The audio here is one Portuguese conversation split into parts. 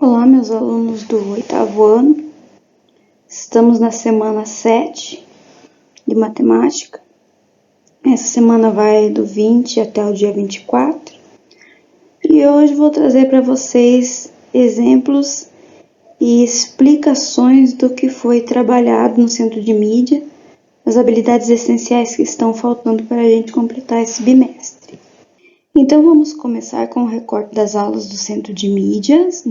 Olá, meus alunos do 8º ano. Estamos na semana 7 de matemática. Essa semana vai do 20 até o dia 24. E hoje vou trazer para vocês exemplos e explicações do que foi trabalhado no Centro de Mídia, as habilidades essenciais que estão faltando para a gente completar esse bimestre. Então vamos começar com o recorte das aulas do Centro de Mídias,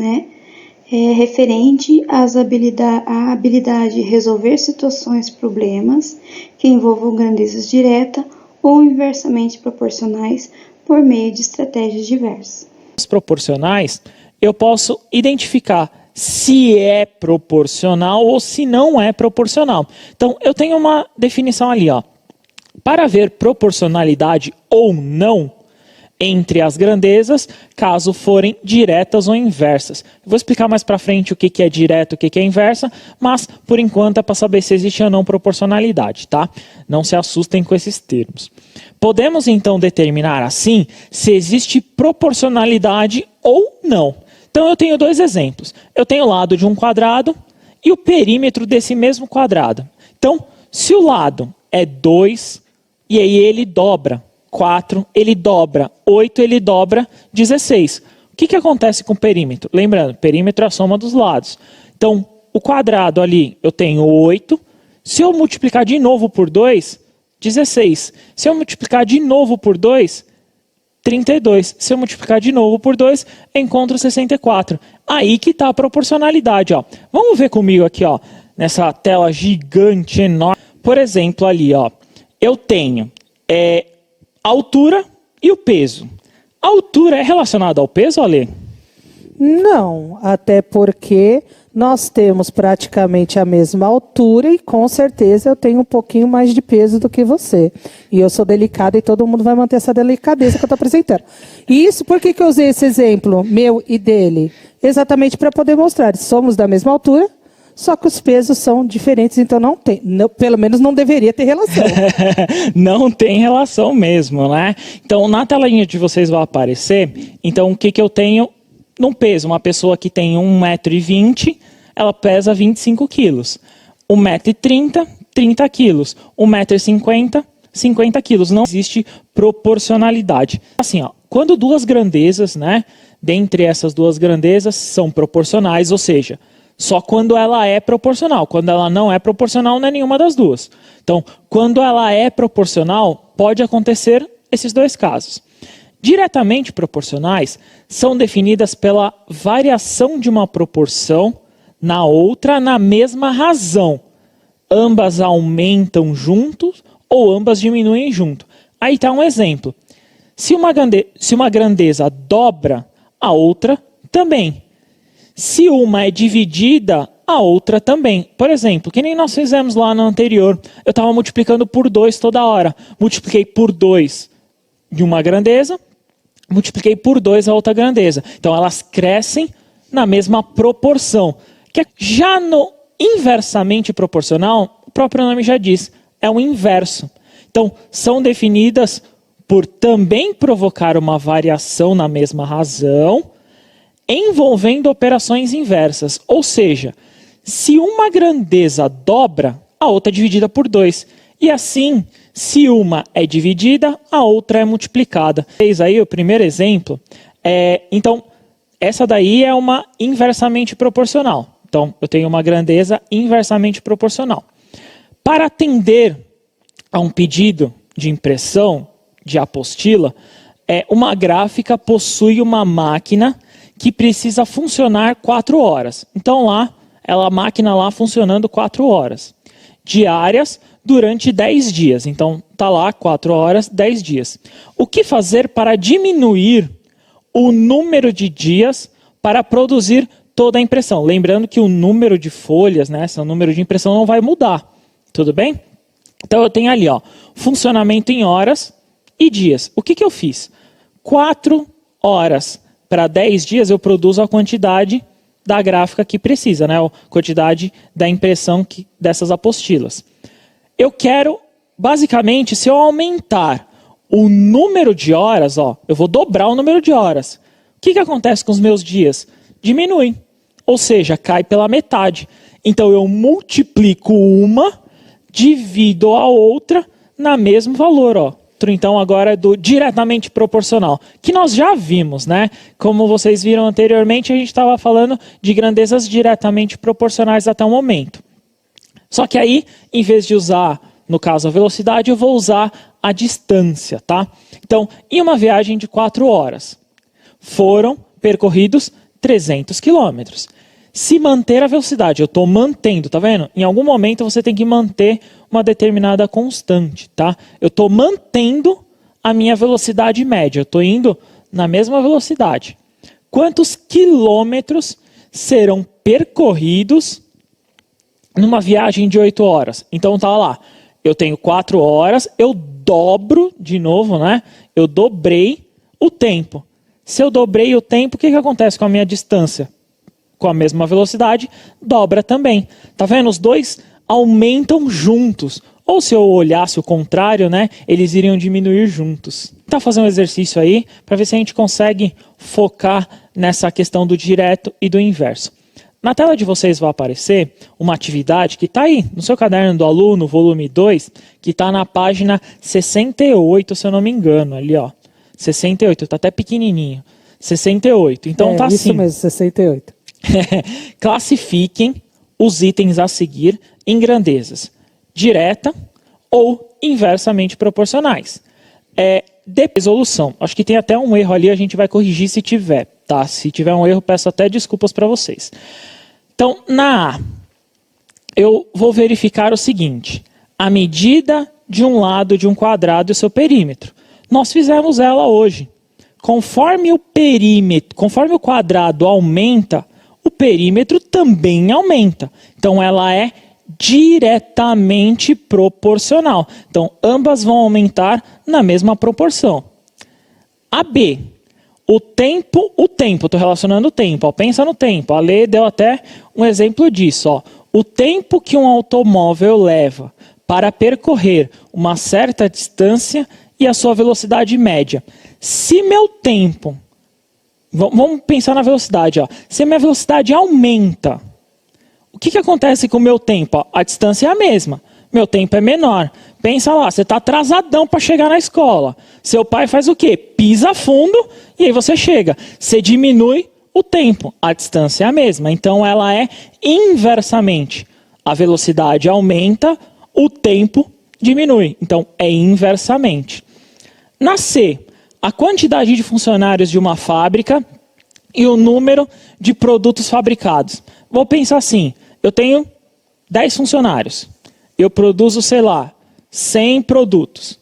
referente à habilidade de resolver situações, problemas que envolvam grandezas direta ou inversamente proporcionais por meio de estratégias diversas. As proporcionais, eu posso identificar se é proporcional ou se não é proporcional. Então, eu tenho uma definição ali, ó. Para ver proporcionalidade ou não entre as grandezas, caso forem diretas ou inversas. Eu vou explicar mais para frente o que é direto e o que é inversa, mas por enquanto é para saber se existe ou não proporcionalidade, tá? Não se assustem com esses termos. Podemos então determinar assim se existe proporcionalidade ou não. Então eu tenho dois exemplos. Eu tenho o lado de um quadrado e o perímetro desse mesmo quadrado. Então, se o lado é 2 e aí ele dobra 4, ele dobra 8, ele dobra 16. O que acontece com o perímetro? Lembrando, perímetro é a soma dos lados. Então, o quadrado ali, eu tenho 8. Se eu multiplicar de novo por 2, 16. Se eu multiplicar de novo por 2, 32. Se eu multiplicar de novo por 2, eu encontro 64. Aí que está a proporcionalidade, ó. Vamos ver comigo aqui, ó, nessa tela gigante, enorme. Por exemplo, ali, ó, eu tenho a altura e o peso. A altura é relacionada ao peso, Ale? Não, até porque nós temos praticamente a mesma altura e com certeza eu tenho um pouquinho mais de peso do que você. E eu sou delicada e todo mundo vai manter essa delicadeza que eu estou apresentando. E isso, por que eu usei esse exemplo, meu e dele? Exatamente para poder mostrar, somos da mesma altura, só que os pesos são diferentes, então não tem, pelo menos não deveria ter relação. Não tem relação mesmo, né? Então, na telinha de vocês vai aparecer, então o que eu tenho no peso? Uma pessoa que tem 1,20 m, ela pesa 25 quilos. 1,30 m, 30 quilos. 1,50 m, 50 quilos. Não existe proporcionalidade. Assim, ó, quando duas grandezas, né, dentre essas duas grandezas são proporcionais, ou seja, só quando ela é proporcional. Quando ela não é proporcional, não é nenhuma das duas. Então, quando ela é proporcional, pode acontecer esses dois casos. Diretamente proporcionais são definidas pela variação de uma proporção na outra na mesma razão. Ambas aumentam juntos ou ambas diminuem junto. Aí está um exemplo. Se uma grandeza dobra, a outra também. Se uma é dividida, a outra também. Por exemplo, que nem nós fizemos lá no anterior. Eu estava multiplicando por 2 toda hora. Multipliquei por 2 de uma grandeza, multipliquei por 2 a outra grandeza. Então elas crescem na mesma proporção. Já no inversamente proporcional, o próprio nome já diz, é o inverso. Então são definidas por também provocar uma variação na mesma razão, envolvendo operações inversas. Ou seja, se uma grandeza dobra, a outra é dividida por 2. E assim, se uma é dividida, a outra é multiplicada. Fez aí o primeiro exemplo. Então, essa daí é uma inversamente proporcional. Então, eu tenho uma grandeza inversamente proporcional. Para atender a um pedido de impressão de apostila, uma gráfica possui uma máquina que precisa funcionar 4 horas. Então a máquina lá funcionando 4 horas. Diárias durante 10 dias. Então está lá 4 horas, 10 dias. O que fazer para diminuir o número de dias para produzir toda a impressão? Lembrando que o número de folhas, né, esse número de impressão não vai mudar. Tudo bem? Então eu tenho ali, ó, funcionamento em horas e dias. O que eu fiz? 4 horas para 10 dias eu produzo a quantidade da gráfica que precisa, né? A quantidade da impressão dessas apostilas. Eu quero, basicamente, se eu aumentar o número de horas, ó, eu vou dobrar o número de horas. O que acontece com os meus dias? Diminui. ou seja, cai pela metade. Então eu multiplico uma, divido a outra na mesmo valor, ó. Então agora é do diretamente proporcional, que nós já vimos, né? Como vocês viram anteriormente, a gente estava falando de grandezas diretamente proporcionais até o momento. Só que aí, em vez de usar, no caso, a velocidade, eu vou usar a distância, tá? Então, em uma viagem de 4 horas, foram percorridos 300 quilômetros. Se manter a velocidade, eu estou mantendo, tá vendo? Em algum momento você tem que manter uma determinada constante, tá? Eu estou mantendo a minha velocidade média, eu estou indo na mesma velocidade. Quantos quilômetros serão percorridos numa viagem de 8 horas? Então tá lá, eu tenho 4 horas, eu dobro de novo, né? Eu dobrei o tempo. Se eu dobrei o tempo, o que acontece com a minha distância? Com a mesma velocidade, dobra também. Tá vendo? Os dois aumentam juntos. Ou se eu olhasse o contrário, né, eles iriam diminuir juntos. Tá fazendo um exercício aí para ver se a gente consegue focar nessa questão do direto e do inverso. Na tela de vocês vai aparecer uma atividade que está aí no seu caderno do aluno, volume 2, que está na página 68, se eu não me engano, ali ó. 68, está até pequenininho. 68. Então tá assim. Isso mesmo, 68. Classifiquem os itens a seguir em grandezas direta ou inversamente proporcionais. De resolução. Acho que tem até um erro ali, a gente vai corrigir se tiver, tá? Se tiver um erro, peço até desculpas para vocês. Então, na A, eu vou verificar o seguinte: a medida de um lado de um quadrado e o seu perímetro. Nós fizemos ela hoje. Conforme o perímetro, conforme o quadrado aumenta, o perímetro também aumenta. Então, ela é diretamente proporcional. Então, ambas vão aumentar na mesma proporção. A B, o tempo, estou relacionando o tempo. Ó, pensa no tempo. A Lê deu até um exemplo disso. Ó. O tempo que um automóvel leva para percorrer uma certa distância e a sua velocidade média. Se meu tempo... Vamos pensar na velocidade. Ó. Se a minha velocidade aumenta, o que acontece com o meu tempo? Ó, a distância é a mesma. Meu tempo é menor. Pensa lá, você está atrasadão para chegar na escola. Seu pai faz o quê? Pisa fundo e aí você chega. Você diminui o tempo. A distância é a mesma. Então ela é inversamente. A velocidade aumenta, o tempo diminui. Então é inversamente. Na C, a quantidade de funcionários de uma fábrica e o número de produtos fabricados. Vou pensar assim, eu tenho 10 funcionários, eu produzo, sei lá, 100 produtos.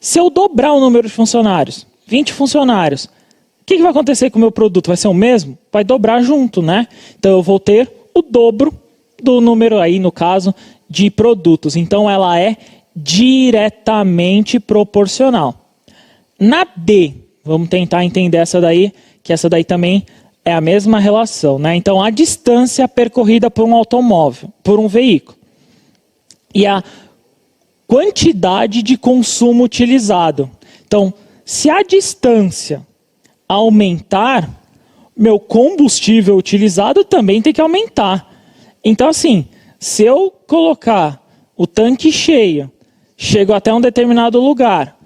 Se eu dobrar o número de funcionários, 20 funcionários, o que vai acontecer com o meu produto? Vai ser o mesmo? Vai dobrar junto, né? Então eu vou ter o dobro do número aí, no caso, de produtos. Então ela é diretamente proporcional. Na D, vamos tentar entender essa daí, que essa daí também é a mesma relação, né? Então, a distância percorrida por um automóvel, por um veículo. E a quantidade de consumo utilizado. Então, se a distância aumentar, meu combustível utilizado também tem que aumentar. Então, assim, se eu colocar o tanque cheio, chego até um determinado lugar...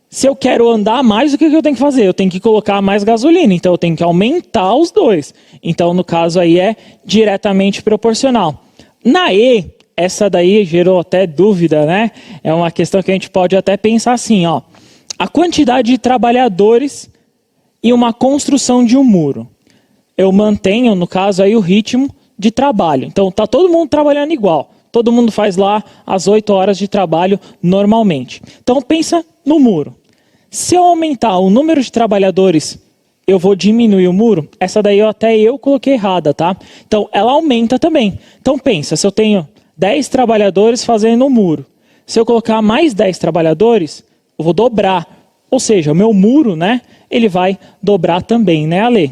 Se eu quero andar mais, o que eu tenho que fazer? Eu tenho que colocar mais gasolina, então eu tenho que aumentar os dois. Então, no caso aí, é diretamente proporcional. Na E, essa daí gerou até dúvida, né? É uma questão que a gente pode até pensar assim, ó. A quantidade de trabalhadores e uma construção de um muro. Eu mantenho, no caso aí, o ritmo de trabalho. Então, tá todo mundo trabalhando igual. Todo mundo faz lá as 8 horas de trabalho normalmente. Então, pensa no muro. Se eu aumentar o número de trabalhadores, eu vou diminuir o muro? Essa daí até eu coloquei errada, tá? Então, ela aumenta também. Então, pensa, se eu tenho 10 trabalhadores fazendo um muro, se eu colocar mais 10 trabalhadores, eu vou dobrar. Ou seja, o meu muro, né, ele vai dobrar também, né, Ale?